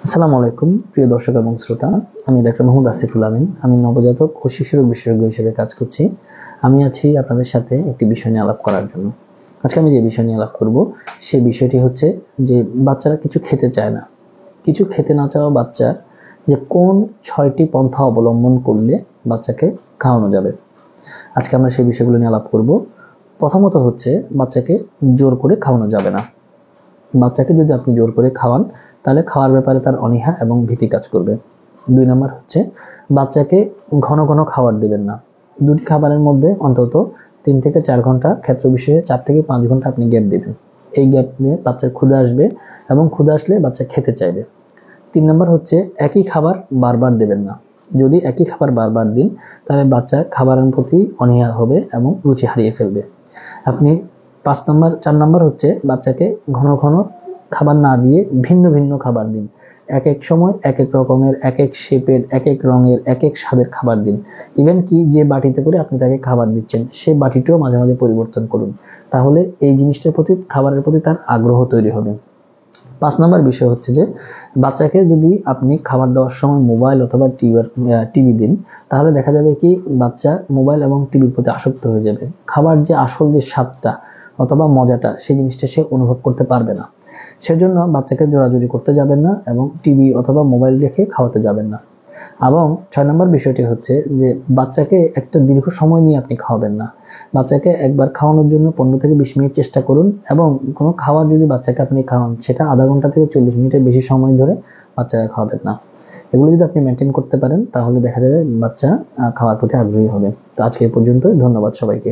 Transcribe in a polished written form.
আসসালামু আলাইকুম প্রিয় দর্শক এবং শ্রোতা। আমি ডাক্তার মোহাম্মদ আসিফুল আমিন। আমি নবজাতক ও শিশুরোগ বিশেষজ্ঞ হিসেবে কাজ করছি। আমি আছি আপনাদের সাথে একটি বিষয় নিয়ে আলাপ করার জন্য। আজকে আমি যে বিষয় নিয়ে আলাপ করব সেই বিষয়টি হচ্ছে যে বাচ্চারা কিছু খেতে চায় না। কিছু খেতে না চাওয়া বাচ্চা যে কোন 6টি পন্থা অবলম্বন করলে বাচ্চাকে খাওয়ানো যাবে, আজকে আমরা সেই বিষয়গুলো নিয়ে আলাপ করব। প্রথমত হচ্ছে বাচ্চাকে জোর করে খাওয়ানো যাবে না। বাচ্চাকে যদি আপনি জোর করে খাওয়ান তাহলে খাওয়ার ব্যাপারে তার অনীহা এবং ভীতি কাজ করবে। 2 নম্বর হচ্ছে বাচ্চাকে ঘন ঘন খাবার দেবেন না। দুটি খাবারের মধ্যে অন্তত 3 থেকে 4 ঘন্টা, ক্ষেত্র বিশেষে 4 থেকে 5 ঘন্টা আপনি গ্যাপ দিবেন। এই গ্যাপ নিয়ে বাচ্চার ক্ষুধা আসবে এবং ক্ষুধা আসলে বাচ্চা খেতে চাইবে। 3 নম্বর হচ্ছে একই খাবার বারবার দেবেন না। যদি একই খাবার বারবার দিন তাহলে বাচ্চা খাবারের প্রতি অনীহা হবে এবং রুচি হারিয়ে ফেলবে। আপনি 4 নম্বর হচ্ছে বাচ্চাকে ঘন ঘন খাবার না দিয়ে ভিন্ন ভিন্ন খাবার দিন। এক এক সময় এক এক রকমের, এক এক শেপের, এক এক রঙের, এক এক স্বাদের খাবার দিন। ইভেন কি যে বাটিতে করে আপনি তাকে খাবার দিচ্ছেন সেই বাটিটিও মাঝে মাঝে পরিবর্তন করুন। তাহলে এই জিনিসটার প্রতি, খাবারের প্রতি তার আগ্রহ তৈরি হবে। 5 নম্বর বিষয় হচ্ছে যে বাচ্চাকে যদি আপনি খাবার দেওয়ার সময় মোবাইল অথবা টিভি দিন তাহলে দেখা যাবে কি বাচ্চা মোবাইল এবং টিভির প্রতি আসক্ত হয়ে যাবে। খাবার যে আসল যে স্বাদটা অথবা মজাটা সেই জিনিসটা সে অনুভব করতে পারবে না। সেজন্য বাচ্চাকে জোরাজুরি করতে যাবেন না এবং টিভি অথবা মোবাইল রেখে খাওয়াতে যাবেন না। এবং 6 নম্বর বিষয়টি হচ্ছে যে বাচ্চাকে একটা দীর্ঘ সময় নিয়ে আপনি খাওয়াবেন না। বাচ্চাকে একবার খাওয়ানোর জন্য 15 থেকে 20 মিনিট চেষ্টা করুন এবং কোনো খাবার যদি বাচ্চাকে আপনি খাওয়ান সেটা আধা ঘন্টা থেকে 40 মিনিটের বেশি সময় ধরে বাচ্চাকে খাওয়াবেন না। এগুলো যদি আপনি মেনটেন করতে পারেন তাহলে দেখা যাবে বাচ্চা খাওয়ার প্রতি আগ্রহী হবে। তো আজকে এ পর্যন্তই। ধন্যবাদ সবাইকে।